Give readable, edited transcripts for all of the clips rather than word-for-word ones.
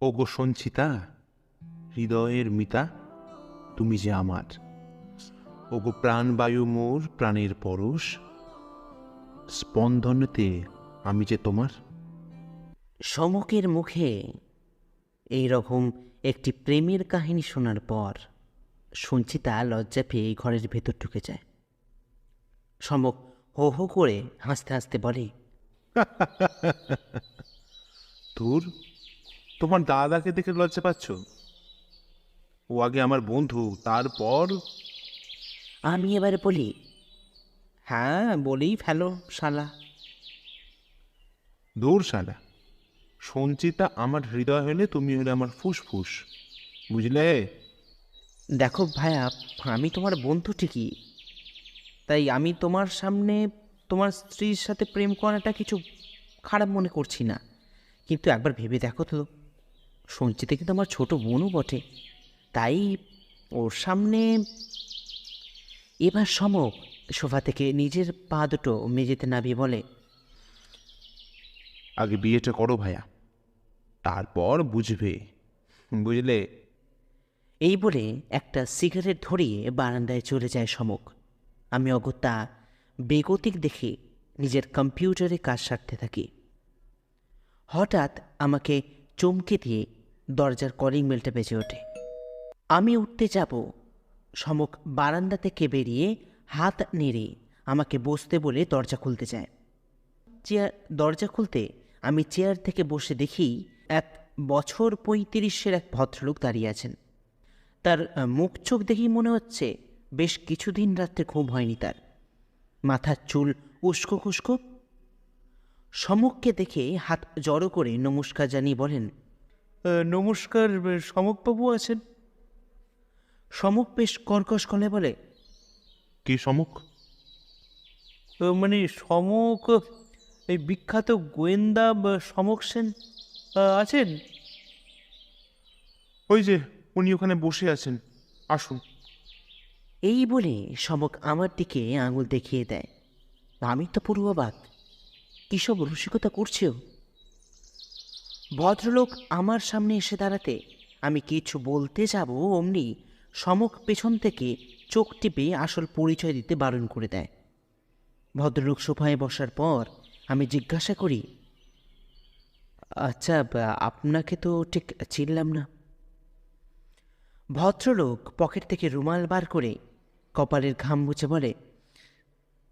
ওগো সঞ্চিতা, হৃদয়ের মিতা, তুমি যে আমার। ওগো প্রাণবায়ু মোর, প্রাণের পরশ, স্পন্দনতে আমি যে তোমার। সমকের মুখে এই রকম একটি প্রেমের কাহিনী শোনার পর সঞ্চিতা লজ্জা পেয়ে ঘরের ভেতর ঢুকে যায়। সমক হো হো করে হাসতে হাসতে বলে, তোর তোমার দাদাকে দেখে লজ্জা পাচ্ছ? ও আগে আমার বন্ধু, তারপর আমি এবারে বলি, হ্যাঁ বলেই ফেলো শালা। দূর শালা। সঞ্চিতা আমার হৃদয় হলে তুমি হলে আমার ফুসফুস, বুঝলে? দেখো ভাইয়া, আমি তোমার বন্ধু ঠিকই, তাই আমি তোমার সামনে তোমার স্ত্রীর সাথে প্রেম করাটা কিছু খারাপ মনে করছি না, কিন্তু একবার ভেবে দেখো তো, সঞ্চিতা কিন্তু আমার ছোট বোনও বটে, তাই ওর সামনে। এবার সমক সোফা থেকে নিজের পা দুটো মেঝেতে নামিয়ে বলে, আগে বিয়েটা করো ভাইয়া, তারপর বুঝবে, বুঝলে? এই বলে একটা সিগারেট ধরিয়ে বারান্দায় চলে যায় সমক। আমি অগত্যা বেগতিক দেখে নিজের কম্পিউটারে কাজ সারতে থাকি। হঠাৎ আমাকে চমকে দিয়ে দরজার কলিং বেলটা বেজে ওঠে। আমি উঠতে যাব, সমক বারান্দা থেকে বেরিয়ে হাত নেড়ে আমাকে বসতে বলে দরজা খুলতে যায়। দরজা খুলতে আমি চেয়ার থেকে বসে দেখি এক বছর 35-এর এক ভদ্রলোক দাঁড়িয়ে আছেন। তার মুখ চোখ দেখেই মনে হচ্ছে বেশ কিছুদিন রাত্রে ঘুম হয়নি তার। মাথার চুল উস্কো খুস্কো। সমককে দেখে হাত জড়ো করে নমস্কার জানিয়ে বলেন, নমস্কার, সমকবাবু আছেন? সমক বেশ কর্কশ গলায় বলে, কি সমুখ? মানে সমক, এই বিখ্যাত গোয়েন্দা সমক সেন আছেন? ওই যে উনি ওখানে বসে আছেন, আসুন। এই বলে সমক আমার দিকে আঙুল দেখিয়ে দেয়। আমি তো পুরো অবাক, কী সব রসিকতা করছেও। ভদ্রলোক আমার সামনে এসে দাঁড়াতে আমি কিছু বলতে যাব, অমনি সমক পেছন থেকে চোখ টিপে আসল পরিচয় দিতে বারণ করে দেয়। ভদ্রলোক সোফায় বসার পর আমি জিজ্ঞাসা করি, আচ্ছা, আপনাকে তো ঠিক চিনলাম না। ভদ্রলোক পকেট থেকে রুমাল বার করে কপালের ঘাম মুছে বলে,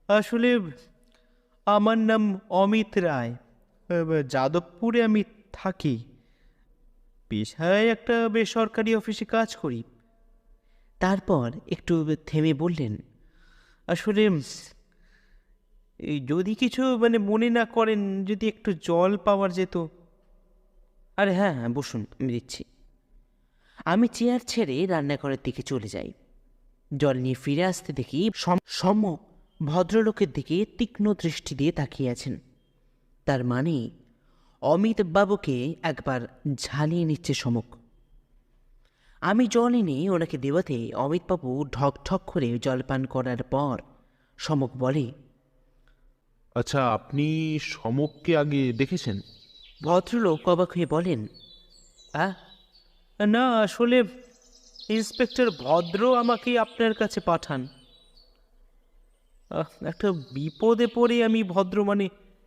আসলে আমার নাম অমিত রায়, যাদবপুরে আমি থাকি, পেশায় একটা বেসরকারি অফিসে কাজ করি। তারপর একটু থেমে বললেন, আসলে এই যদি কিছু মনে না করেন, যদি একটু জল পাওয়ার যেত। আরে হ্যাঁ হ্যাঁ, বসুন, আমি দিচ্ছি। আমি চেয়ার ছেড়ে রান্নাঘরের দিকে চলে যাই। জল নিয়ে ফিরে আসতে দেখি সমক ভদ্রলোকের দিকে তীক্ষ্ণ দৃষ্টি দিয়ে তাকিয়ে আছেন। তার মানে অমিত বাবুকে একবার ঝালিয়ে নিচ্ছে সমক। আমি জল এনে ওনাকে দেওয়াতে অমিতবাবু ঢক ঢক করে জলপান করার পর সমক বলে, আচ্ছা, আপনি সমককে আগে দেখেছেন? ভদ্রলোক অবাক হয়ে বলেন, না, আসলে ইন্সপেক্টর ভদ্র আমাকে আপনার কাছে পাঠান। একটা বিপদে পড়ে আমি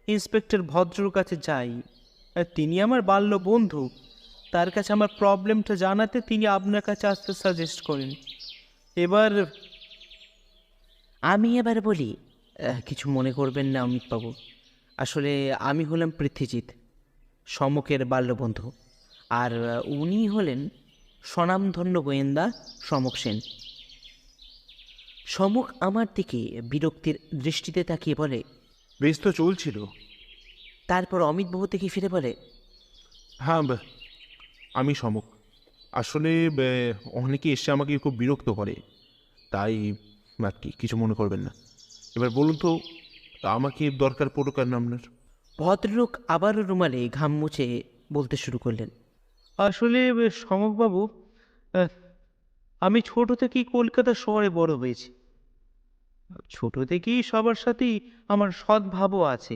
ইন্সপেক্টর ভদ্রর কাছে যাই। তিনি আমার বাল্য বন্ধু, তার কাছে আমার প্রবলেমটা জানাতে তিনি আপনার কাছে আসতে সাজেস্ট করেন। আমি এবার বলি, কিছু মনে করবেন না অমিতবাবু, আসলে আমি হলাম পৃথ্বীজিৎ, সমকের বাল্যবন্ধু, আর উনি হলেন স্বনামধন্য গোয়েন্দা সমক সেন। সমক আমার দিকে বিরক্তির দৃষ্টিতে তাকিয়ে বলে, বেশ তো চলছিল। তারপর অমিতবাবু থেকে ফিরে বলে, হ্যাঁ, আমি সমক। আসলে অনেকে এসে আমাকে খুব বিরক্ত করে, তাই আর কি, কিছু মনে করবেন না। এবার বলুন তো, আমাকে দরকার পড়ুক আর না আপনার? ভদ্রলোক আবারও রুমালে ঘাম মুছে বলতে শুরু করলেন, আসলে সমকবাবু, আমি ছোট থেকেই কলকাতা শহরে বড় হয়েছি। ছোট থেকেই সবার সাথেই আমার সদ্ভাবও আছে।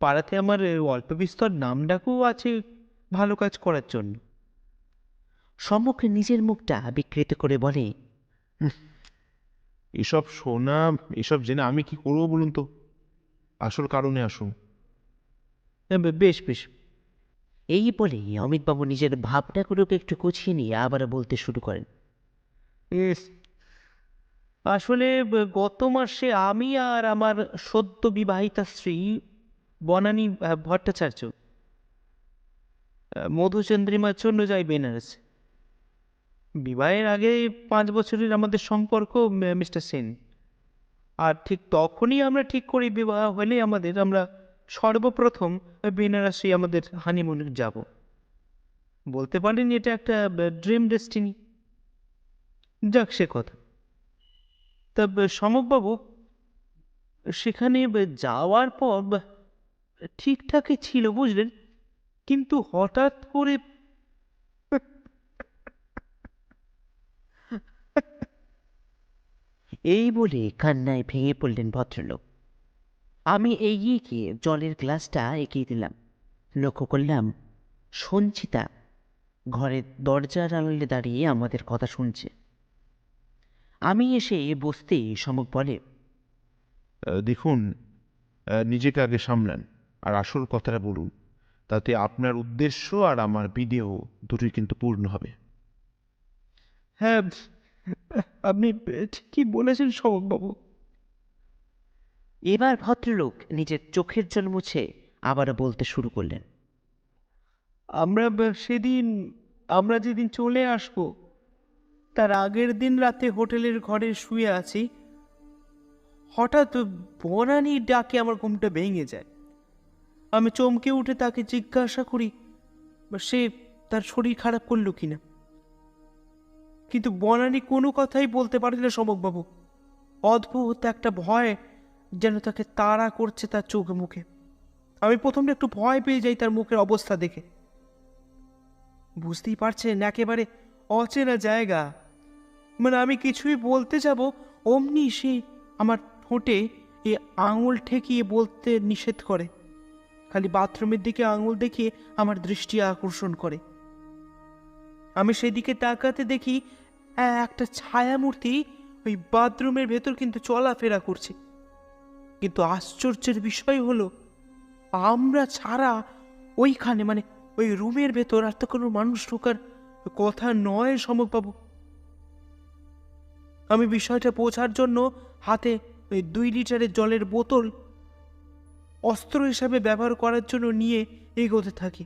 পাড়াতে আমার অল্প বিস্তর নাম ডাকও আছে ভালো কাজ করার জন্য। সম্মুখে নিজের মুখটা বিকৃত করে বলে, এসব শোনা, এসব জেনে আমি কি করবো বলুন তো? আসল কারণে আসুন। বেশ বেশ। এই বলে অমিতবাবু নিজের ভাবনাগুলোকে একটু গুছিয়ে নিয়ে আবার বলতে শুরু করেন। "ইস, আসলে গত মাসে আমি আর আমার সদ্য বিবাহিতা স্ত্রী বনানী ভট্টাচার্য মধুচন্দ্রিমার জন্য যাই বেনারস। বিবাহের আগে 5 বছরের আমাদের সম্পর্ক মিস্টার সেন। আর ঠিক তখনই আমরা ঠিক করি বিবাহ হলে আমরা সর্বপ্রথম বেনারসে আমাদের হানিমুনে যাব। বলতে পারেন এটা একটা ড্রিম ডেস্টিনি। যাক সে কথা। তা সমকবাবু, সেখানে যাওয়ার পর ঠিকঠাকই ছিল বুঝলেন, কিন্তু হঠাৎ করে এই বলে কান্নায় ভেঙে পড়লেন ভদ্রলোক। আমি এগিয়ে গিয়ে জলের গ্লাসটা এগিয়ে দিলাম। লক্ষ্য করলাম সঞ্চিতা ঘরের দরজার আড়ালে দাঁড়িয়ে আমাদের কথা শুনছে। আমি এসে বসতেই সমক বলে, দেখুন, নিজেকে আগে সামলান আর আসল কথাটা বলুন। তাতে আপনার উদ্দেশ্য আর আমার বিদেহ দুটোই কিন্তু পূর্ণ হবে। হ্যাঁ, আপনি ঠিকই বলেছেন সমকবাবু। এবার ভদ্রলোক নিজের চোখের জল মুছে আবার বলতে শুরু করলেন, আমরা যেদিন চলে আসব তার আগের দিন রাতে হোটেলের ঘরে শুয়ে আছি, হঠাৎ বনানীর ডাকে আমার ঘুমটা ভেঙে যায়। আমি চমকে উঠে তাকে জিজ্ঞাসা করি সে তার শরীর খারাপ করলো কিনা, কিন্তু বনানী কোনো কথাই বলতে পারে না সমকবাবু। অদ্ভুত একটা ভয় যেন তাকে তাড়া করছে তার চোখ মুখে। আমি প্রথমে একটু ভয় পেয়ে যাই তার মুখের অবস্থা দেখে। বুঝতেই পারছেন, একেবারে অচেনা জায়গা। মানে আমি কিছুই বলতে যাব, অমনি সে আমার ঠোঁটে এ আঙুল ঠেকিয়ে বলতে নিষেধ করে। খালি বাথরুমের দিকে আঙুল দেখিয়ে আমার দৃষ্টি আকর্ষণ করে। আমি সেদিকে তাকাতে দেখি একটা ছায়ামূর্তি ওই বাথরুমের ভেতর কিন্তু চলাফেরা করছে। কিন্তু আশ্চর্যের বিষয় হলো, আমরা ছাড়া ওইখানে মানে ওই রুমের ভেতর আর তো কোনো মানুষ ঢোকার কথা নয় সমকবাবু। আমি বিষয়টা বোঝার জন্য হাতে ওই 2 লিটারের জলের বোতল অস্ত্র হিসাবে ব্যবহার করার জন্য নিয়ে এগোতে থাকি।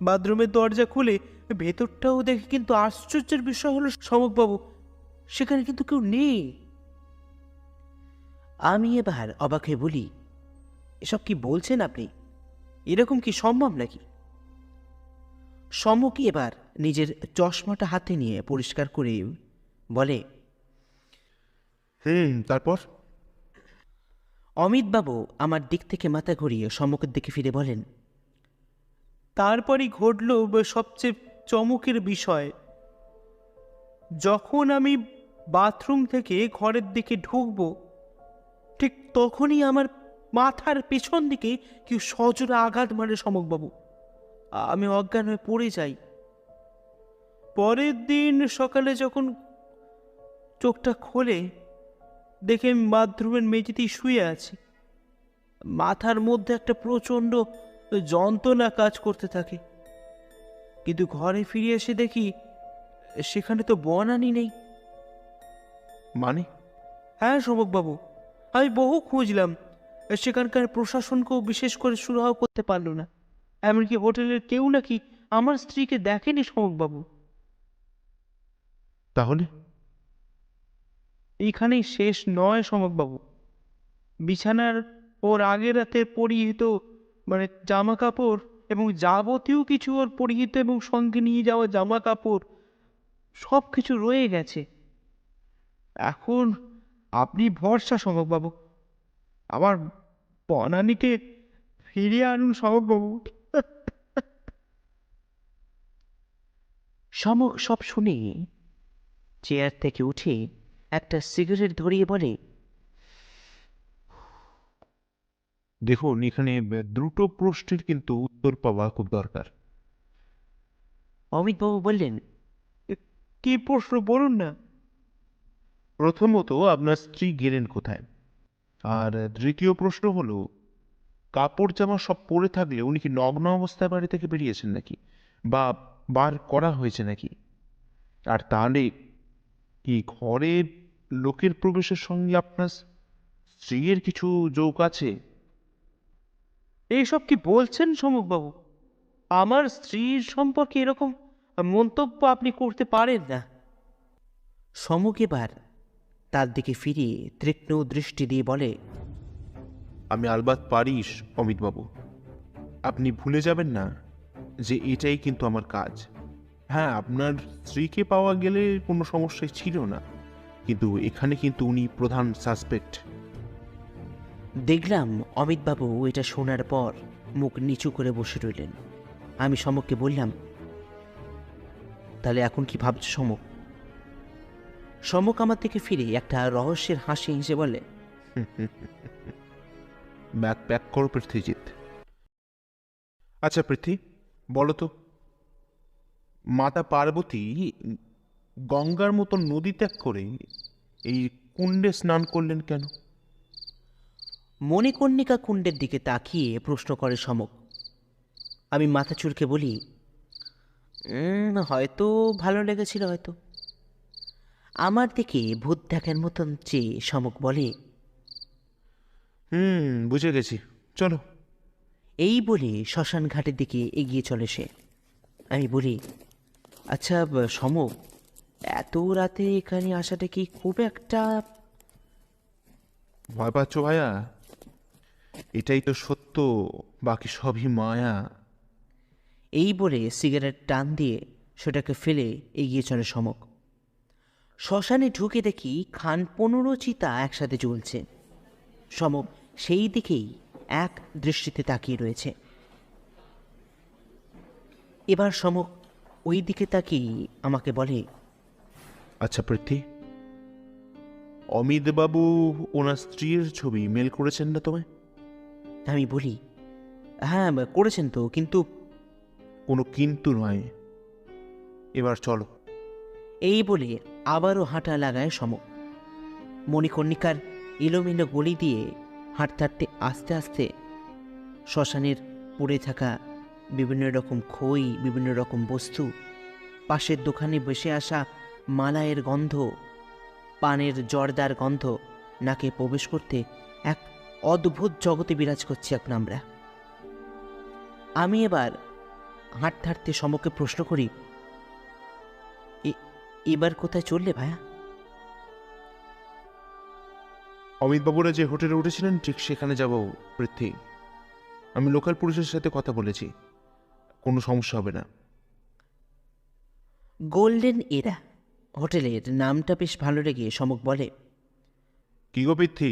বাথরুমের দরজা খুলে ভেতরটাও দেখি, কিন্তু আশ্চর্যের বিষয় হলো সমকবাবু, সেখানে কিন্তু কেউ নেই। আমি এবার অবাক হয়ে বলি, এসব কি বলছেন আপনি? এরকম কি সম্ভব নাকি? সমক এবার নিজের চশমাটা হাতে নিয়ে পরিষ্কার করে বলে, তারপর? অমিতবাবু আমার দিক থেকে মাথা ঘুরিয়ে সমকের দিকে ফিরে বলেন, তারপরই ঘটল সবচেয়ে চমকের বিষয়। যখন আমি বাথরুম থেকে ঘরের দিকে ঢুকবো, ঠিক তখনই আমার মাথার পেছন দিকে কেউ সজোরে আঘাত মারে সমকবাবু। আমি অজ্ঞান হয়ে পড়ে যাই। পরের দিন সকালে যখন চোখটা খোলে, দেখে আমি বাথরুমের মেঝেতেই শুয়ে আছি। মাথার মধ্যে একটা প্রচণ্ড যন্ত্রণা কাজ করতে থাকে। কিন্তু ঘরে ফিরে এসে দেখি সেখানে তো বনানী নেই। মানে? হ্যাঁ সমকবাবু, আমি বহু খুঁজলাম, সেখানকার প্রশাসনকেও বিশেষ করে সুরাহ করতে পারল না। এমনকি হোটেলের কেউ নাকি আমার স্ত্রীকে দেখেনি সমকবাবু। তাহলে? এইখানেই শেষ নয় সমকবাবু। বিছানার ওর আগের রাতে পরিহিত মানে জামা কাপড় এবং যাবতীয় কিছু ওর পরিহিত এবং সঙ্গে নিয়ে যাওয়া জামা কাপড় সব কিছু রয়ে গেছে। এখন আপনি ভরসা সমকবাবু, আমার বনানীকে ফিরিয়ে আনুন সমকবাবু। সমক সব শুনে চেয়ার থেকে উঠে একটা সিগারেট ধরিয়ে বলে, দেখুন এখানে দ্রুত প্রশ্নের কিন্তু উত্তর পাওয়া খুব দরকার। অমিতবাবু বললেন, কি প্রশ্ন বলুন না। প্রথমত আপনার স্ত্রী গেলেন কোথায়, আর দ্বিতীয় প্রশ্ন হলো কাপড় জামা সব পরে থাকলে উনি কি নগ্ন অবস্থায় বাড়ি থেকে বেরিয়েছেন নাকি, বা বার করা হয়েছে নাকি? আর তাহলে কি ঘরে লোকের প্রবেশের সঙ্গে আপনার স্ত্রীর কিছু যোগ আছে? এইসব কি বলছেন সমকবাবু? আমার স্ত্রীর সম্পর্কে এরকম মন্তব্য আপনি করতে পারেন না। সমক এবার তার দিকে ফিরিয়ে তীক্ষ্ণ দৃষ্টি দিয়ে বলে, আমি আলবাত পারিস অমিতবাবু, আপনি ভুলে যাবেন না যে এটাই কিন্তু আমার কাজ। হ্যাঁ, আপনার স্ত্রীকে পাওয়া গেলে কোনো সমস্যাই ছিল না, কিন্তু এখানে কিন্তু উনি প্রধান সাসপেক্ট। দেখলাম অমিতবাবু এটা শোনার পর মুখ নিচু করে বসে রইলেন। আমি সমককে বললাম, তাহলে এখন কি ভাবছো সমক? সমক আমার দিকে ফিরে একটা রহস্যের হাসি হেসে বলে, ব্যাক প্যাক করো পৃথ্বীজিৎ। আচ্ছা পৃথ্বী, বলো তো, মাতা পার্বতী গঙ্গার মতো নদী ত্যাগ করে এই কুণ্ডে স্নান করলেন কেন? মণিকর্ণিকা কুণ্ডের দিকে তাকিয়ে প্রশ্ন করে সমক। আমি মাথা চুলকে বলি, হয়তো ভালো লেগেছিল হয়তো। আমার দিকে ভূত দেখার মতন চেয়ে সমক বলে, বুঝে গেছি, চলো। এই বলে শ্মশান ঘাটের দিকে এগিয়ে চলে সে। আমি বলি, আচ্ছা সমক, এত রাতে এখানে আসাটা কি খুব একটা... ভয় পাচ্ছ ভাইয়া? এটাই তো সত্য, বাকি সবই মায়া। এই বলে সিগারেট টান দিয়ে সেটাকে ফেলে এগিয়ে চলে সমক। শ্মশানে ঢুকে দেখি খান 15 চিতা একসাথে জ্বলছে। সমক সেই দিকেই এক দৃষ্টিতে তাকিয়ে রয়েছে। এবার সমক ওই দিকে তাকিয়ে আমাকে বলে, আচ্ছা পৃথ্বী, অমিতবাবু ওনার স্ত্রীর ছবি মেল করেছেন না তোমায়? আমি বলি, হ্যাঁ করেছেন তো, কিন্তু... কোনো কিন্তু নয়, এবার চলো। এই বলে আবারও হাঁটা লাগায় সমক। মণিকর্ণিকার এলোমেলো গলি দিয়ে হাঁটতে হাঁটতে আস্তে আস্তে শ্মশানের পড়ে থাকা বিভিন্ন রকম খই, বিভিন্ন রকম বস্তু, পাশের দোকানে বসে আসা মালাইয়ের গন্ধ, পানের জর্দার গন্ধ নাকে প্রবেশ করতে এক অদ্ভুত জগতে বিরাজ করছি এখন আমরা। আমি এবার হাঁটতে হাঁটতে সমকে প্রশ্ন করি, এবার কোথায় চললে ভাইয়া? অমিতবাবুরা যে হোটেলে উঠেছিলেন ঠিক সেখানে যাব পৃথ্বী। আমি লোকাল পুলিশের সাথে কথা বলেছি, কোনো সমস্যা হবে না। গোল্ডেন এরা হোটেলের নামটা বেশ ভালো লেগে সমক বলে, কি গো পৃথ্বী,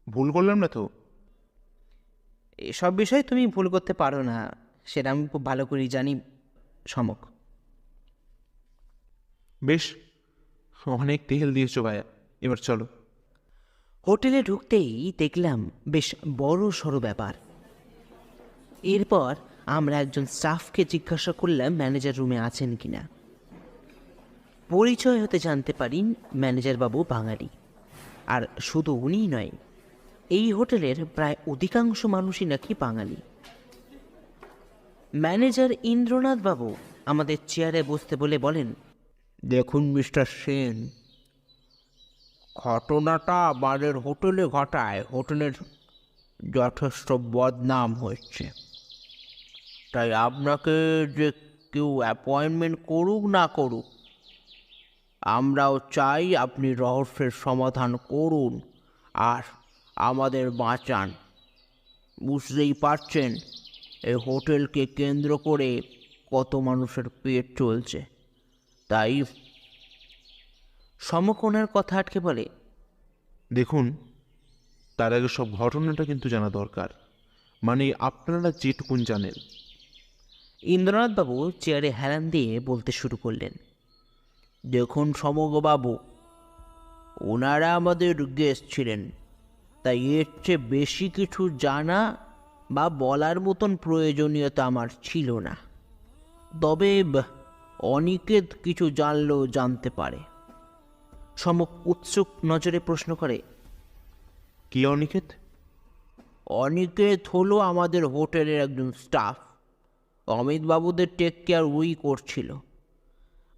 ভুল করলাম না তো? এসব বিষয়ে তুমি ভুল করতে পারো না, সেটা আমি খুব ভালো করেই জানি সমক। বেশ, অনেক তেল দিয়েছো ভাইয়া, এবার চলো। হোটেলে ঢুকতেই দেখলাম বেশ বড় সড়ো ব্যাপার। এরপর আমরা একজন স্টাফকে জিজ্ঞাসা করলাম ম্যানেজার রুমে আছেন কিনা। পরিচয় হতে জানতে পারি ম্যানেজার বাবু বাঙালি। আর শুধু উনিই নয়, এই হোটেলের প্রায় অধিকাংশ মানুষই নাকি বাঙালি। ম্যানেজার ইন্দ্রনাথ বাবু আমাদের চেয়ারে বসতে বলে বলেন, দেখুন মিস্টার সেন, ঘটনাটা আমাদের হোটেলে ঘটায় হোটেলের যথেষ্ট বদনাম হচ্ছে। তাই আপনাকে যে কেউ অ্যাপয়েন্টমেন্ট করুক না করুক, আমরাও চাই আপনি রহস্যের সমাধান করুন আর আমাদের বাঁচান। বুঝতেই পারছেন এই হোটেলকে কেন্দ্র করে কত মানুষের পেট চলছে। তাই সমকোণের কথা আটকে বলে, দেখুন, তার আগে সব ঘটনাটা কিন্তু জানা দরকার, মানে আপনারা যেটুকুন জানেন। ইন্দ্রনাথবাবু চেয়ারে হেলান দিয়ে বলতে শুরু করলেন, দেখুন সমগবাবু, ওনারা আমাদের গেস্ট ছিলেন, তাই এর চেয়ে বেশি কিছু জানা বা বলার মতন প্রয়োজনীয়তা আমার ছিল না। তবে অনিকেত কিছু জানলেও জানতে পারে। সমক উৎসুক নজরে প্রশ্ন করে, কি অনিকেত? অনিকেত হলো আমাদের হোটেলের একজন স্টাফ। অমিতবাবুদের টেক কেয়ার ওই করছিল,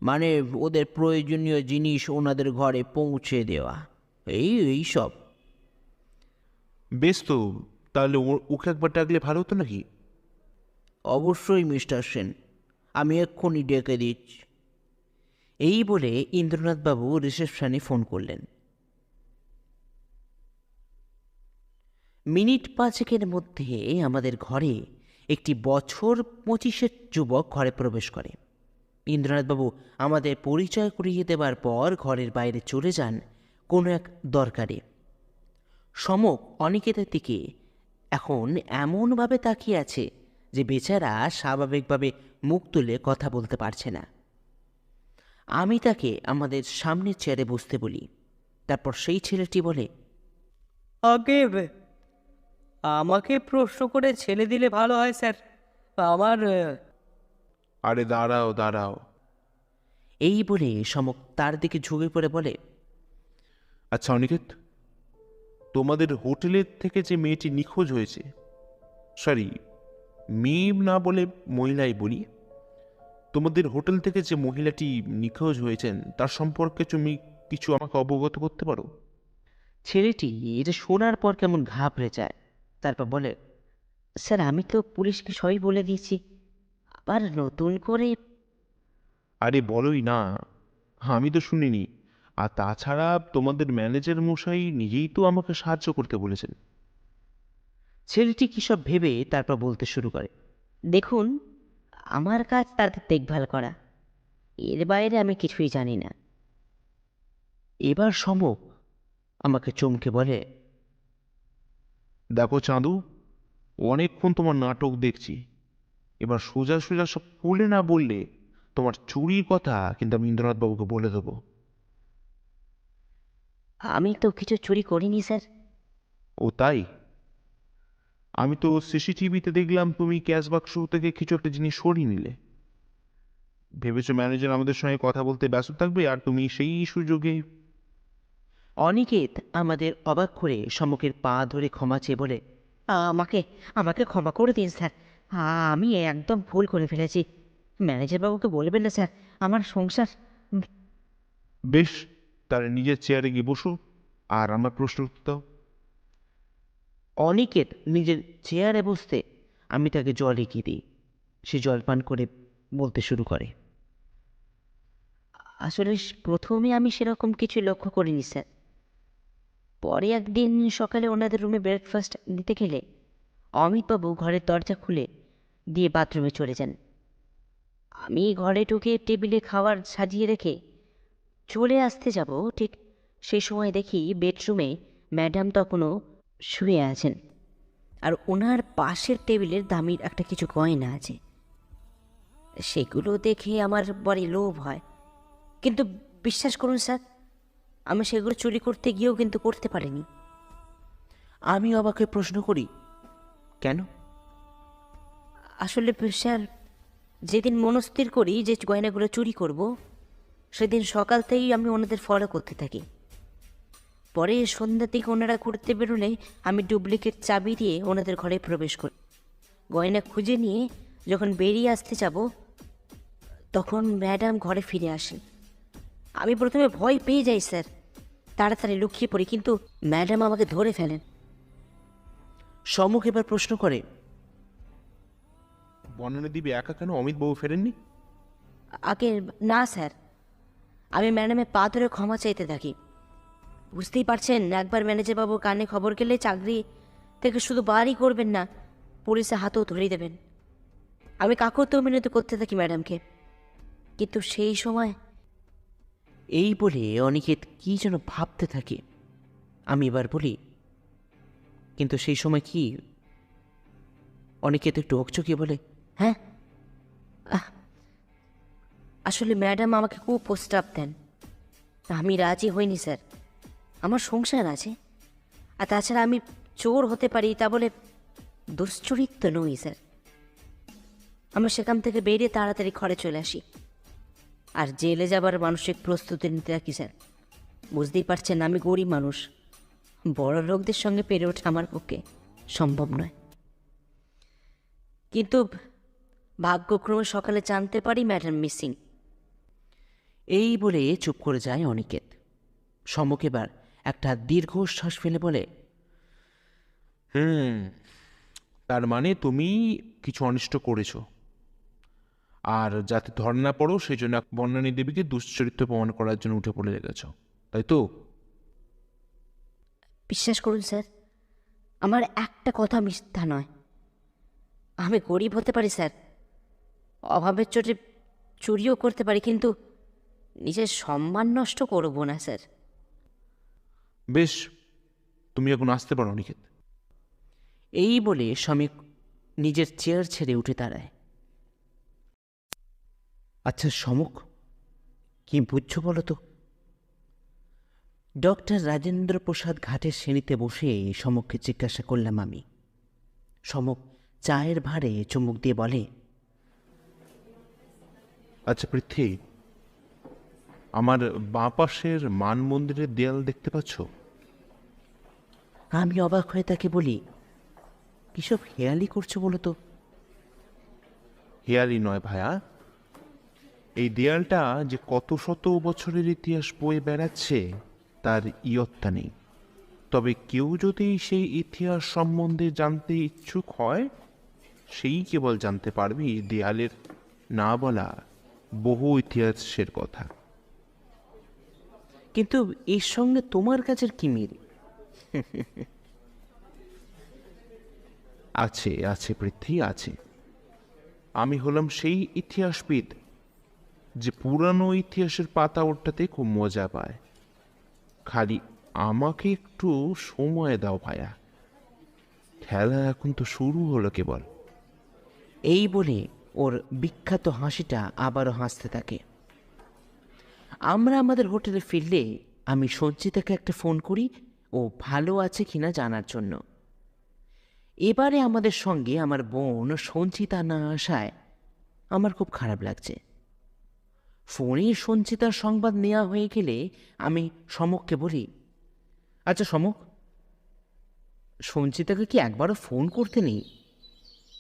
মানে ওদের প্রয়োজনীয় জিনিস ওনাদের ঘরে পৌঁছে দেওয়া, এই সব। বেশ তো, তাহলে ওকে একবার ডাকলে ভালো হতো নাকি? অবশ্যই মিস্টার সেন, আমি এক্ষুনি ডেকে দিচ্ছি। এই বলে ইন্দ্রনাথবাবু রিসেপশনে ফোন করলেন। মিনিট 5 মধ্যে আমাদের ঘরে একটি বছর 25-এর যুবক ঘরে প্রবেশ করে। ইন্দ্রনাথবাবু আমাদের পরিচয় করিয়ে দেবার পর ঘরের বাইরে চলে যান কোনো এক দরকারে। সমক অনিকেতের দিকে এখন এমনভাবে তাকিয়ে আছে যে বেচারা স্বাভাবিকভাবে মুখ তুলে কথা বলতে পারছে না। আমি তাকে আমাদের সামনের চেয়ারে বসতে বলি। তারপর সেই ছেলেটি বলে, আগে আমাকে প্রশ্ন করে ছেড়ে দিলে ভালো হয় স্যার। আমার আরে দাঁড়াও দাঁড়াও। এই বলে সমক তার দিকে ঝুঁকে পড়ে বলে, আচ্ছা অনিকেত, তোমাদের হোটেলের থেকে যে মেয়েটি নিখোঁজ হয়েছে, সরি মেয়ে না বলে মহিলাই বলি, তোমাদের হোটেল থেকে যে মহিলাটি নিখোঁজ হয়েছেন তার সম্পর্কে তুমি কিছু আমাকে অবগত করতে পারো? ছেলেটি এটা শোনার পর কেমন ঘাবড়ে যায়। তারপর বলে, স্যার আমি তো পুলিশকে সবই বলে দিয়েছি, আবার নতুন করে। আরে বলোই না, আমি তো শুনিনি। আর তাছাড়া তোমাদের ম্যানেজার মশাই নিজেই তো আমাকে সাহায্য করতে বলেছেন। ছেলেটি কী সব ভেবে তারপর বলতে শুরু করে, দেখুন, আমার কাজ তাদের দেখভাল করা, এর বাইরে আমি কিছুই জানি না। এবার সমক আমাকে চমকে বলে, দেখো চাঁদু, অনেকক্ষণ তোমার নাটক দেখছি, এবার সোজা সোজা সব খুলে না বললে তোমার চুরির কথা কিন্তু আমি ইন্দ্রনাথবাবুকে বলে দেবো। আমি তো কিছু চুরি করিনি স্যার। ও তাই? আমি তো সিসিটিভিতে দেখলাম তুমি ক্যাশ বাক্স থেকে কিছু একটা জিনিস সরিয়ে নিলে। ভেবেছো ম্যানেজার আমাদের সঙ্গে কথা বলতে ব্যস্ত থাকবে আর তুমি সেই সুযোগে। অনিকেত আমাদের অবাক করে সমকের পা ধরে ক্ষমা চেয়ে বলে, আমাকে আমাকে ক্ষমা করে দিন স্যার, আমি একদম ভুল করে ফেলেছি। ম্যানেজারবাবুকে বলবেন না স্যার, আমার সংসার। বেশ, তাহলে নিজের চেয়ারে গিয়ে বসো আর আমার প্রশ্ন উত্তর দাও। অনিকেত নিজের চেয়ারে বসতে আমি তাকে জল এগিয়ে দিই। সে জল পান করে বলতে শুরু করে, আসলে প্রথমে আমি সেরকম কিছু লক্ষ্য করিনি স্যার। পরে একদিন সকালে ওনাদের রুমে ব্রেকফাস্ট দিতে গেলে অমিতবাবু ঘরের দরজা খুলে দিয়ে বাথরুমে চলে যান। আমি ঘরে ঢুকে টেবিলে খাবার সাজিয়ে রেখে চলে আসতে যাব, ঠিক সেই সময় দেখি বেডরুমে ম্যাডাম তখনও শুয়ে আছেন, আর ওনার পাশের টেবিলের দামির একটা কিছু গয়না আছে। সেগুলো দেখে আমার বড় লোভ হয়, কিন্তু বিশ্বাস করুন স্যার, আমি সেগুলো চুরি করতে গিয়েও কিন্তু করতে পারিনি। আমি অবাক হয়ে প্রশ্ন করি, কেন? আসলে স্যার, যেদিন মনস্থির করি যে গয়নাগুলো চুরি করব, সেদিন সকাল থেকেই আমি ওনাদের ফলো করতে থাকি। পরে সন্ধ্যার দিকে ওনারা ঘুরতে বেরোলে আমি ডুপ্লিকেট চাবি দিয়ে ওনাদের ঘরে প্রবেশ করি। গয়না খুঁজে নিয়ে যখন বেরিয়ে আসতে যাব, তখন ম্যাডাম ঘরে ফিরে আসেন। আমি প্রথমে ভয় পেয়ে যাই স্যার, তাড়াতাড়ি লুকিয়ে পড়ি, কিন্তু ম্যাডাম আমাকে ধরে ফেলেন। সমক এবার প্রশ্ন করে, বর্ণনা দিবে একা কেন? অমিতবাবু ফেরেননি? আগে না স্যার, আমি ম্যাডামের পা ধরে ক্ষমা চাইতে থাকি। বুঝতেই পারছেন, একবার ম্যানেজারবাবু কানে খবর গেলে চাকরি থেকে শুধু বারই করবেন না, পুলিশের হাতেও ধরিয়ে দেবেন। আমি কাকুতেও মিনতি করতে থাকি ম্যাডামকে, কিন্তু সেই সময় এই বলে অনিকেত কি যেন ভাবতে থাকে। আমি এবার বলি, কিন্তু সেই সময় কি? অনিকেত একটু অকচকিয়ে বলে, হ্যাঁ, আসলে ম্যাডাম আমাকে খুব প্রস্তাব দেন। আমি রাজি হইনি স্যার। আমার সংসার আছে, আর তাছাড়া আমি চোর হতে পারি তা বলে দুশ্চরিত্র নই স্যার। আমরা সেখান থেকে বেরিয়ে তাড়াতাড়ি ঘরে চলে আসি, আর জেলে যাবার মানসিক প্রস্তুতি নিতে রাখি স্যার। বুঝতেই পারছেন আমি গরিব মানুষ, বড় লোকদের সঙ্গে পেরে ওঠা আমার পক্ষে সম্ভব নয়। কিন্তু ভাগ্যক্রমে সকালে জানতে পারি ম্যাডাম মিসিং। এই বলে চুপ করে যায় অনিকেত। সমক এবার একটা দীর্ঘশ্বাস ফেলে বলে, তার মানে তুমি কিছু অনিষ্ট করেছো, আর যাতে ধরা না পড়ো সেই জন্য বর্ণানী দেবীকে দুশ্চরিত্র প্রমাণ করার জন্য উঠে পড়ে লেগেছ, তাই তো? বিশ্বাস করুন স্যার, আমার একটা কথা মিথ্যা নয়। আমি গরিব হতে পারি স্যার, অভাবের চোটে চুরিও করতে পারি, কিন্তু নিজের সম্মান নষ্ট করবো না স্যার। বেশ, তুমি এখন আসতে পারো অনিকেত। এই বলে সমীক নিজের চেয়ার ছেড়ে উঠে দাঁড়ায়। আচ্ছা সমক, কি বুঝছো বলো তো? ডক্টর রাজেন্দ্র প্রসাদ ঘাটের শ্রেণীতে বসে সমককে জিজ্ঞাসা করলাম আমি। সমক চায়ের ভাঁড়ে চুমুক দিয়ে বলে, আচ্ছা পৃথ্বী, আমার বাঁ পাশের মান মন্দিরের দেয়াল দেখতে পাচ্ছ? আমি অবাক হয়ে তাকে বলি, কিসব হেয়ালি করছো বলো তো? হেয়ালি নয় ভায়া, এই দেয়ালটা যে কত শত বছরের ইতিহাস বয়ে বেড়াচ্ছে তার ইয়ত্তা নেই। তবে কেউ যদি সেই ইতিহাস সম্বন্ধে জানতে ইচ্ছুক হয়, সেই কেবল জানতে পারবে এই দেয়ালের না বলা বহু ইতিহাসের কথা। কিন্তু এর সঙ্গে তোমার কাছের কি মিল? আছে আছে পৃথ্বী, আছে। আমি হলাম সেই ইতিহাসবিদ যে পুরানো ইতিহাসের পাতা ওঠাতে খুব মজা পায়। খালি আমাকে একটু সময় দাও ভায়া, খেলা এখন তো শুরু হলো কেবল। এই বলে ওর বিখ্যাত হাসিটা আবারও হাসতে থাকে। আমরা আমাদের হোটেলে ফিরলে আমি সঞ্চিতাকে একটা ফোন করি ও ভালো আছে কিনা জানার জন্য। এবারে আমাদের সঙ্গে আমার বোন সঞ্চিতা না আসায় আমার খুব খারাপ লাগছে। ফোনে সঞ্চিতার সংবাদ নেওয়া হয়ে গেলে আমি সমককে বলি, আচ্ছা সমক, সঞ্চিতাকে কি একবারও ফোন করতে নেই?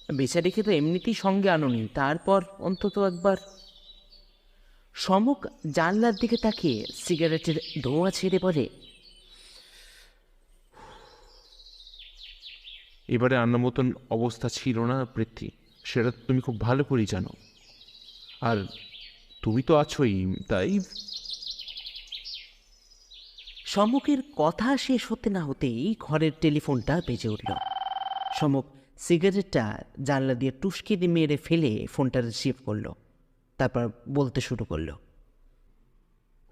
বেচারিকে তো এমনিতেই সঙ্গে আনোনি, তারপর অন্তত একবার। সমক জানলার দিকে তাকিয়ে সিগারেটের ধোঁয়া ছেড়ে বলে, এবারে আনার মতন অবস্থা ছিল না পৃথ্বী, সেটা তুমি খুব ভালো করেই জানো। আর তুমি তো আছোই, তাই। সমকের কথা শেষ হতে না হতেই ঘরের টেলিফোনটা বেজে উঠল। সমক সিগারেটটা জানলা দিয়ে টুসকে দিয়ে মেরে ফেলে ফোনটা রিসিভ করলো, তারপর বলতে শুরু করলো,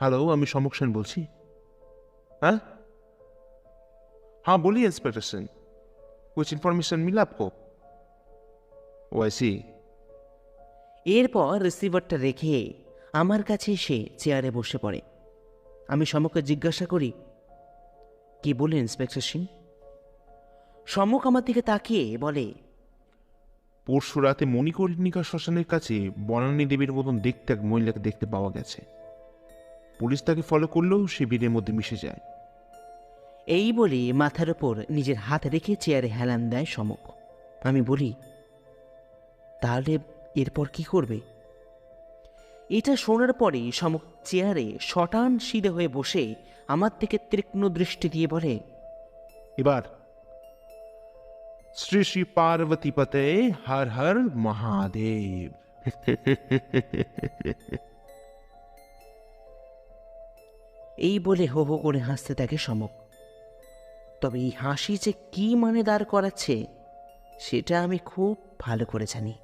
হ্যালো, আমি সমক সেন বলছি। হ্যাঁ হ্যাঁ, बोलिए इंस्पेक्टर सिंह, कुछ इन्फॉर्मेशन मिला आपको? वैसी এরপর রিসিভারটা রেখে আমার কাছে এসে চেয়ারে বসে পড়ে। আমি সমককে জিজ্ঞাসা করি, কি বলে ইন্সপেক্টর সিং? সমক আমার দিকে তাকিয়ে বলে, পরশু রাতে মণিকর্ণিকা শ্মশানের কাছে বনানী দেবীর মতন দেখতে এক মহিলাকে দেখতে পাওয়া গেছে। পুলিশ তাকে ফলো করলেও সে ভিড়ের মধ্যে মিশে যায়। এই বলে মাথার ওপর নিজের হাত রেখে চেয়ারে হেলান দেয় সমক। আমি বলি, তাহলে এরপর কি করবে? এটা শোনার পরে সমক চেয়ারে শটান সিধে হয়ে বসে আমার দিকে তীক্ষ্ণ দৃষ্টি দিয়ে বলে, এবার শ্রী শ্রী পার্বতী পতে হর হর মহাদেব। এই বলে হো হো করে হাসতে থাকে সমক। তবে এই হাসি যে কি মানে দাঁড় করাচ্ছে সেটা আমি খুব ভালো করে জানি।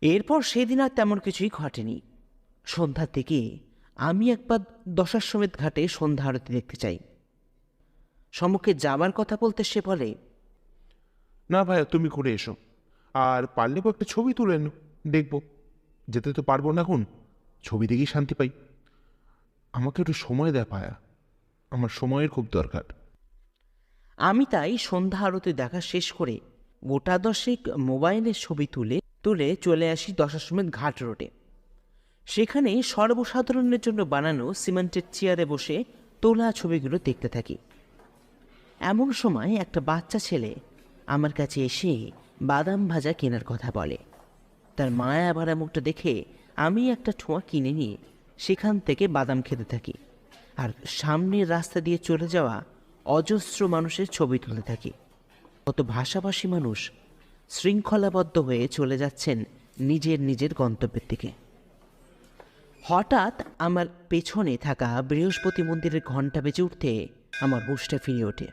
এরপর সেদিন আর তেমন কিছুই ঘটেনি। সন্ধ্যার দিকে আমি একবার দশাশ্বমেধ ঘাটে সন্ধ্যা আরতি দেখতে চাই। সমককে যাবার কথা বলতে সে বলে, না ভাইয়া, তুমি করে এসো, আর পারলে একটা ছবি তুলেন, দেখবো। যেতে তো পারবো না এখন, ছবি দেখেই শান্তি পাই। আমাকে একটু সময় দেয় ভাইয়া, আমার সময়ের খুব দরকার। আমি তাই সন্ধ্যা আরতি দেখা শেষ করে গোটা দশেক মোবাইলের ছবি তুলে তুলে চলে আসি দশাশ্বমেধ ঘাট রোডে। সেখানে সর্বসাধারণের জন্য বানানো সিমেন্টের চেয়ারে বসে তোলা ছবিগুলো দেখতে থাকি। এমন সময় একটা বাচ্চা ছেলে আমার কাছে এসে বাদাম ভাজা কেনার কথা বলে। তার মায়া ভরা মুখটা দেখে আমি একটা ঠোঁয়া কিনে নিয়ে সেখান থেকে বাদাম খেতে থাকি, আর সামনের রাস্তা দিয়ে চলে যাওয়া অজস্র মানুষের ছবি তুলতে থাকি। কত ভাষাভাষী মানুষ শৃঙ্খলাবদ্ধ হয়ে চলে যাচ্ছেন নিজের নিজের গন্তব্যের দিকে। হঠাৎ আমার পেছনে থাকা বৃহস্পতি মন্দিরের ঘণ্টা বেজে উঠতে আমার হুঁশটা ফিরে ওঠে।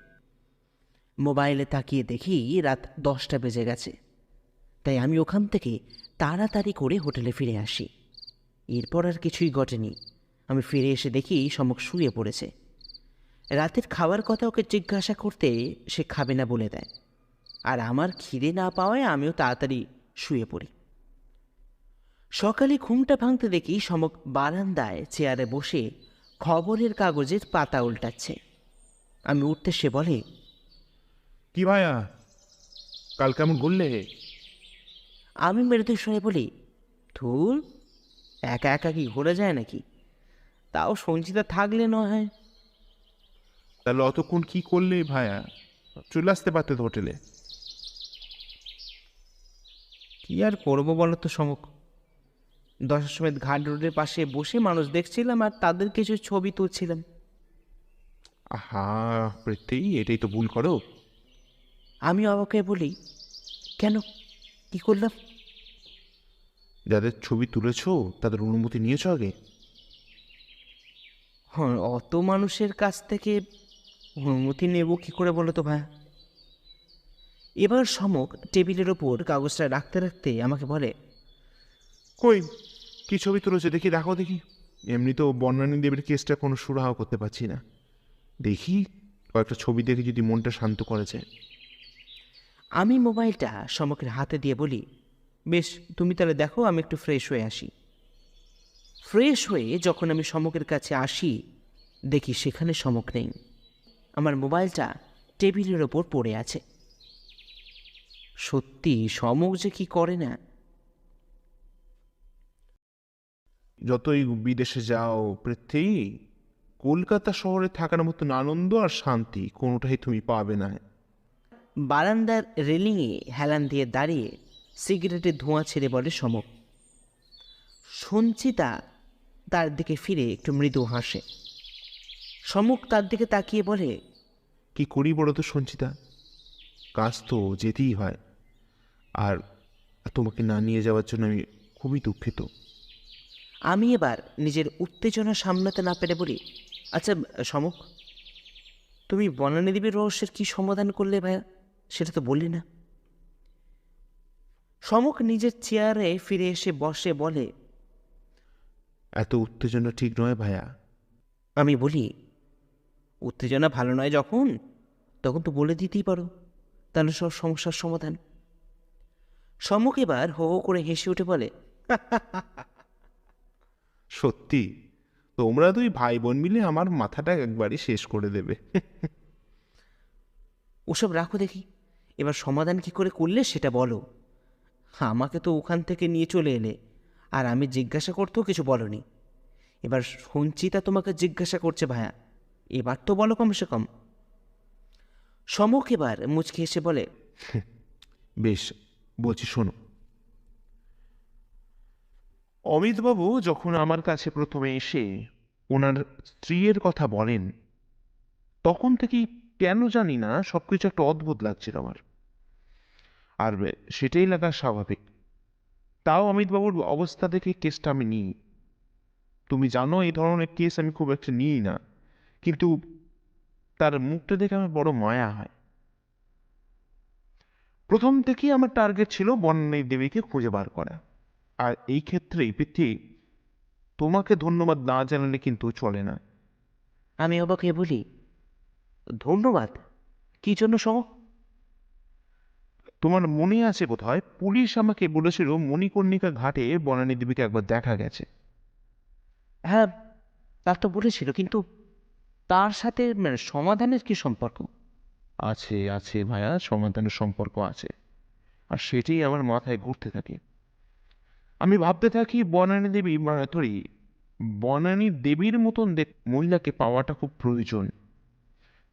মোবাইলে তাকিয়ে দেখি রাত 10টা বেজে গেছে। তাই আমি ওখান থেকে তাড়াতাড়ি করে হোটেলে ফিরে আসি। এরপর আর কিছুই ঘটেনি। আমি ফিরে এসে দেখি সমক শুয়ে পড়েছে। রাতের খাওয়ার কথা ওকে জিজ্ঞাসা করতে সে খাবে না বলে দেয়, আর আমার খিদে না পাওয়ায় আমিও তাড়াতাড়ি শুয়ে পড়ি। সকালে ঘুমটা ভাঙতে দেখি সমক বারান্দায় চেয়ারে বসে খবরের কাগজের পাতা উল্টাচ্ছে। আমি উঠতে সে বলে, কি ভাইয়া, কাল কেমন বললে? আমি মৃদু শুনে বলি, ধুর, একা একা কি ঘোরা যায় নাকি? তাও সঞ্চিতা থাকলে নয়। তাহলে অতক্ষণ কি করলে ভাইয়া? চলে আসতে পারতে তো হোটেলে। কি আর করবো বলো তো সমক? দশাশ্বমেধ ঘাট রোডের পাশে বসে মানুষ দেখছিলাম আর তাদের কিছু ছবি তুলছিলাম। আহা পৃথ্বী, এটাই তো ভুল করো। আমি অবাক হয়ে বলি, কেন, কি করলাম? যাদের ছবি তুলেছো তাদের অনুমতি নিয়েছো আগে? হ্যাঁ, অত মানুষের কাছ থেকে অনুমতি নেব কি করে বলো তো ভাই? এবার সমক টেবিলের ওপর কাগজটা রাখতে রাখতে আমাকে বলে, কই, কি ছবি তুলেছো দেখি, রাখো দেখি। এমনি তো বর্ণানী দেবীর কেসটা কোনো সুরাহা করতে পারছি না। দেখি কয়েকটা ছবি দেখে যদি মনটা শান্ত করা যায়। আমি মোবাইলটা সমকের হাতে দিয়ে বলি, বেশ, তুমি তাহলে দেখো, আমি একটু ফ্রেশ হয়ে আসি। ফ্রেশ হয়ে যখন আমি সমকের কাছে আসি দেখি সেখানে সমক নেই। আমার মোবাইলটা টেবিলের ওপর পড়ে আছে। সত্যি সমক যে কি করে না। যতই বিদেশে যাও পৃথ্বী, কলকাতা শহরে থাকার মতন আনন্দ আর শান্তি কোনোটাই তুমি পাবে না। বারান্দার রেলিংয়ে হেলান দিয়ে দাঁড়িয়ে সিগারেটের ধোঁয়া ছেড়ে বলে সমক। সঞ্চিতা তার দিকে ফিরে একটু মৃদু হাসে। সমক তার দিকে তাকিয়ে বলে, কি করি বলো তো সঞ্চিতা, কাজ তো যেতেই হয়, আর তোমাকে না নিয়ে যাওয়ার জন্য আমি খুবই দুঃখিত। আমি এবার নিজের উত্তেজনা সামলাতে না পেরে বলি, আচ্ছা সমক, তুমি বনানী দেবীর রহস্যের কি সমাধান করলে ভাইয়া, সেটা তো বললি না। সমক নিজের চেয়ারে ফিরে এসে বসে বলে, এত উত্তেজনা ঠিক নয় ভাইয়া। আমি বলি, উত্তেজনা ভালো নয় যখন, তখন তো বলে দিতেই পারো, তাহলে সব সমস্যার সমাধান। সমক এবার হো হো করে হেসে উঠে বলে, সত্যি, তোমরা দুই ভাই বোন মিলে আমার মাথাটা একবারই শেষ করে দেবে। ওসব রাখো দেখি, এবার সমাধান কি করে করলে সেটা বলো। আমাকে তো ওখান থেকে নিয়ে চলে এলে, আর আমি জিজ্ঞাসা করতেও কিছু বলনি। এবার সঞ্চিতা তোমাকে জিজ্ঞাসা করছে ভাইয়া, এবার তো বলো কমসে কম। সমক এবার মুচকি এসে বলে, বেশ, বলছি শোনো। অমিতবাবু যখন আমার কাছে প্রথমে এসে ওনার স্ত্রীর কথা বলেন, তখন থেকেই কেন জানি না সবকিছু একটা অদ্ভুত লাগছিল আমার, আর সেটাই লাগা স্বাভাবিক। তাও অমিতবাবুর অবস্থা দেখে কেসটা আমি নিই। তুমি জানো এই ধরনের কেস আমি খুব একটা নিই না, কিন্তু তার মুখটা দেখে আমার বড় মায়া হয়। প্রথম থেকেই আমার টার্গেট ছিল বর্ণালী দেবীকে খুঁজে বার করা, আর এই ক্ষেত্রেই পৃথ্বী, তোমাকে ধন্যবাদ না জানালে কিন্তু চলে না। আমি অবাক হয়ে বলি, ধন্যবাদ কি জন্য সমক? তোমার মনে আছে বোধহয়, পুলিশ আমাকে বলেছিল মণিকর্ণিকা ঘাটে বনানী দেবীকে একবার দেখা গেছে। হ্যাঁ, তা তো বলেছিল, কিন্তু তার সাথে সমাধানের কি সম্পর্ক? আছে আছে ভাইয়া, সমাধানের সম্পর্ক আছে, আর সেটাই আমার মাথায় ঘুরতে থাকে। আমি ভাবতে থাকি বনানী দেবী বনানী দেবীর মতন মহিলাকে পাওয়াটা খুব প্রয়োজন।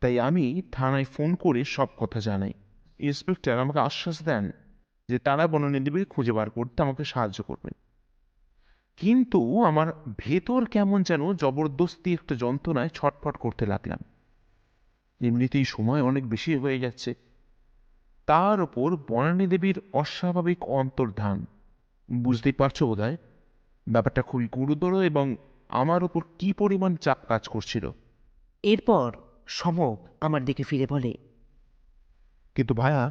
তাই আমি থানায় ফোন করে সব কথা জানাই। ইন্সপেক্টর আমাকে আশ্বাস দেন যে তারা বনানী দেবীকে খুঁজে বার করতে আমাকে সাহায্য করবেন। কিন্তু আমার ভেতর কেমন যেন জবরদস্তি একটা যন্ত্রণায় ছটফট করতে লাগলাম। এমনিতেই সময় অনেক বেশি হয়ে যাচ্ছে, তার ওপর বনানী দেবীর অস্বাভাবিক অন্তর্ধান। বুঝতেই পারছো বোধহয় ব্যাপারটা খুবই গুরুতর এবং আমার ওপর কি পরিমাণ চাপ কাজ করছিল। এরপর সমক আমার দিকে ফিরে বলে, কিন্তু ভায়া,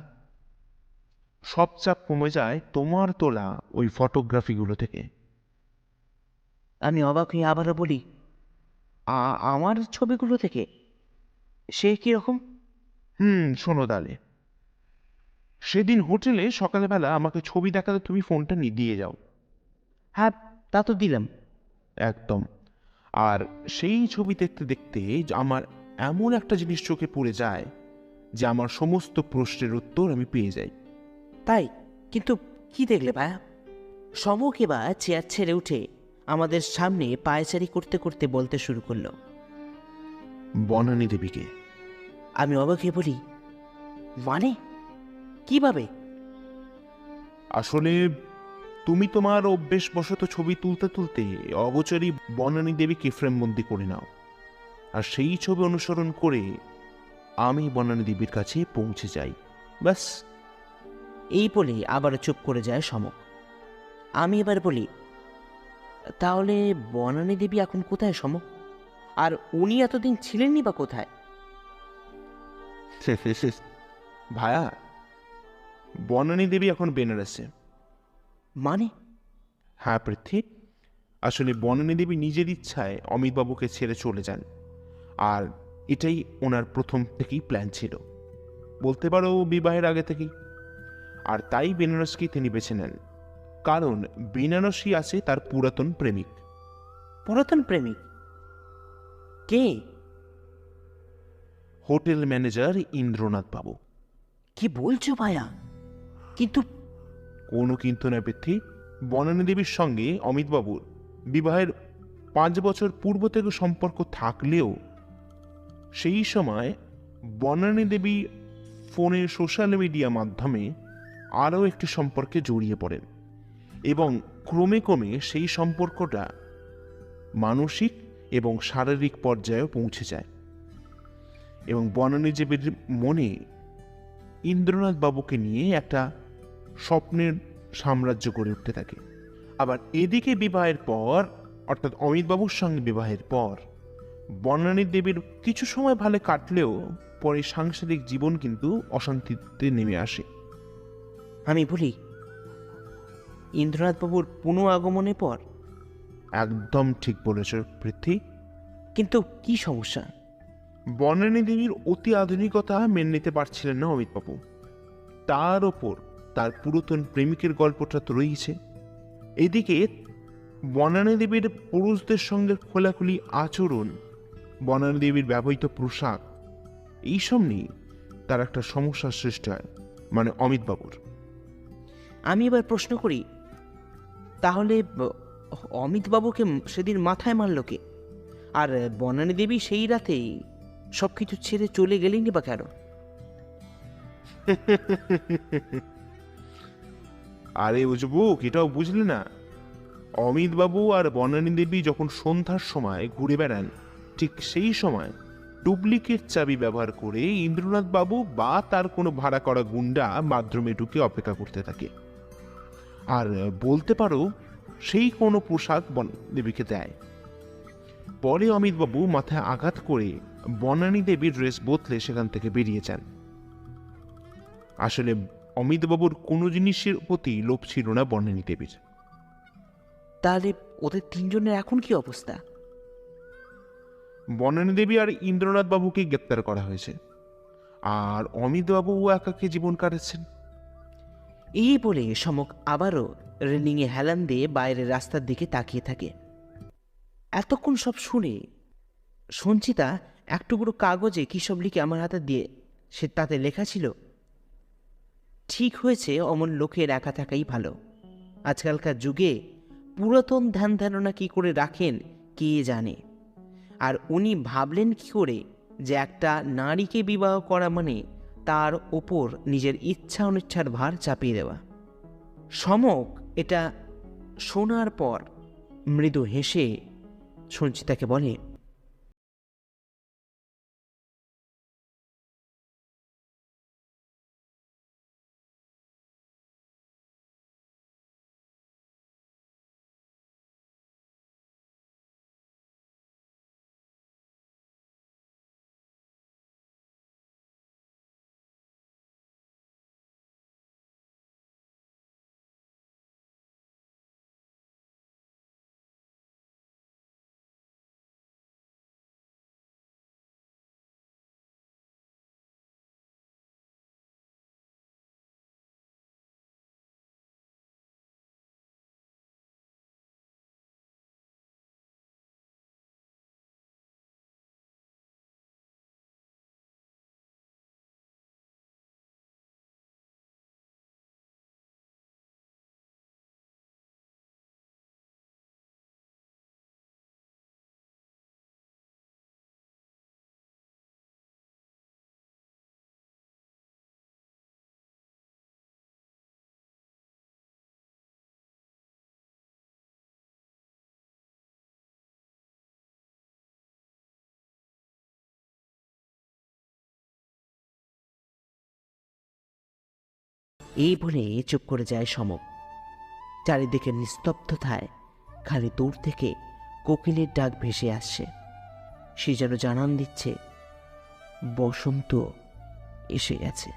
সব চাপ কমে যায় তোমার তোলা ওই ফটোগ্রাফিগুলো থেকে। আমি অবাক হয়ে আবারও বলি, আমার ছবিগুলো থেকে? সে কীরকম? শোনো তাহলে। সেদিন হোটেলে সকালবেলা আমাকে ছবি দেখাতে তুমি ফোনটা দিয়ে যাও। হ্যাঁ, তা তো দিলাম। একদম। আর সেই ছবি দেখতে দেখতে আমার এমন একটা জিনিস চোখে পড়ে যায় যে আমার সমস্ত প্রশ্নের উত্তর আমি পেয়ে যাই। তাই? কিন্তু কি দেখলে ভাইয়া? সমক এবার চেয়ার ছেড়ে উঠে আমাদের সামনে পায়চারি করতে করতে বলতে শুরু করলো, বনানী দেবীকে। আমি অবাক হয়ে বলি, মানে কিভাবে? আসলে তুমি তোমার অভ্যেসবশত ছবি তুলতে তুলতে অগোচরই বনানী দেবীকে ফ্রেমবন্দি করে নাও, আর সেই ছবি অনুসরণ করে আমি বনানী দেবীর কাছে পৌঁছে যাই। ব্যাস। এই বলে আবার চুপ করে যায় সমক। আমি এবার বলি, তাহলে বনানী দেবী এখন কোথায় সমক? আর উনি এতদিন ছিলেনই বা কোথায়? ভায়া, বনানী দেবী এখন বেনারসে। মানে? হ্যাঁ পৃথ্বী, আসলে বনানী দেবী নিজের ইচ্ছায় অমিতবাবুকে ছেড়ে চলে যান, আর এটাই ওনার প্রথম থেকেই প্ল্যান ছিল, বলতে পারো বিবাহের আগে থেকেই। আর তাই বেনারসকেই তিনি বেছে নেন, কারণ বেনারসই আছে তার পুরাতন প্রেমিক। পুরাতন প্রেমিক? কে? হোটেল ম্যানেজার ইন্দ্রনাথ বাবু। কি বলছো ভাইয়া? কিন্তু কোনো কিন্তু না পৃথ্বী, বনানী দেবীর সঙ্গে অমিতবাবুর বিবাহের 5 বছর পূর্ব থেকে সম্পর্ক থাকলেও সেই সময় বনানী দেবী ফোনের সোশ্যাল মিডিয়া মাধ্যমে আরও একটি সম্পর্কে জড়িয়ে পড়েন এবং ক্রমে ক্রমে সেই সম্পর্কটা মানসিক এবং শারীরিক পর্যায়েও পৌঁছে যায় এবং বনানী দেবীর মনে ইন্দ্রনাথ বাবুকে নিয়ে একটা স্বপ্নের সাম্রাজ্য গড়ে উঠতে থাকে। আবার এদিকে বিবাহের পর, অর্থাৎ অমিতবাবুর সঙ্গে বিবাহের পর বনানী দেবীর কিছু সময় ভালো কাটলেও পরে সাংসারিক জীবন কিন্তু অশান্তিতে নেমে আসে। আমি বলি, ইন্দ্রনাথ বাবুর পুনঃ আগমনের পর? একদম ঠিক বলেছ পৃথ্বী। কিন্তু কি সমস্যা? বনানী দেবীর অতি আধুনিকতা মেনে নিতে পারছিলেন না অমিতবাবু। তার ওপর তার পুরাতন প্রেমিকের গল্পটা তো রয়েছে। এদিকে বনানী দেবীর পুরুষদের সঙ্গে খোলাখুলি আচরণ, বনানী দেবীর ব্যবহৃত পোশাক, এইসব নিয়ে তার একটা সমস্যার সৃষ্টি হয়, মানে অমিতবাবুর। আমি এবার প্রশ্ন করি, তাহলে অমিতবাবুকে সেদিন মাথায় মারল কে? আর বনানী দেবী সেই রাতেই সব কিছু ছেড়ে চলে গেলেনি বা কেন? আরে বুঝবুক, এটাও বুঝলি না? অমিতবাবু আর বনানী দেবী যখন সন্ধ্যার সময় ঘুরে বেড়ান, ঠিক সেই সময় ডুপ্লিকেট চাবি ব্যবহার করে ইন্দ্রনাথ বাবু বা তার কোনো ভাড়া করা গুন্ডা বাথরুমে ঢুকে অপেক্ষা করতে থাকে, আর বলতে পারো সেই কোনো পোশাক দেবীকে দেয়। পরে অমিতবাবু মাথায় আঘাত করে বনানী দেবীর ড্রেস বদলে সেখান থেকে বেরিয়ে যান। আসলে অমিতবাবুর কোনো জিনিসের প্রতি লোভ ছিল না বনানী দেবীর। তাহলে ওদের তিনজনের এখন কি অবস্থা? বনানী দেবী আর ইন্দ্রনাথ বাবুকে গ্রেপ্তার করা হয়েছে, আর অমিতবাবু একাকী জীবন কাটাচ্ছেন। এই বলে সমক আবারও রেলিংয়ে হেলান দিয়ে বাইরের রাস্তার দিকে তাকিয়ে থাকে। এতক্ষণ সব শুনে সঞ্চিতা এক টুকরো কাগজে কী সব লিখে আমার হাতে দিয়ে তাতে লেখা ছিল, ঠিক হয়েছে অমন লোকের একা থাকাই ভালো। আজকালকার যুগে পুরাতন ধ্যান ধারণা কি করে রাখেন কে জানে। আর উনি ভাবলেন কি করে যে একটা নারীকে বিবাহ করা মানে তার ওপর নিজের ইচ্ছা অনিচ্ছার ভার চাপিয়ে দেওয়া। সমক এটা শোনার পর মৃদু হেসে সঞ্চিতাকে বলে, এই বলে চুপ করে যায় সমক। চারিদিকে নিস্তব্ধতায় খালি দূর থেকে কোকিলের ডাক ভেসে আসছে। সে যেন জানান দিচ্ছে বসন্ত এসে গেছে।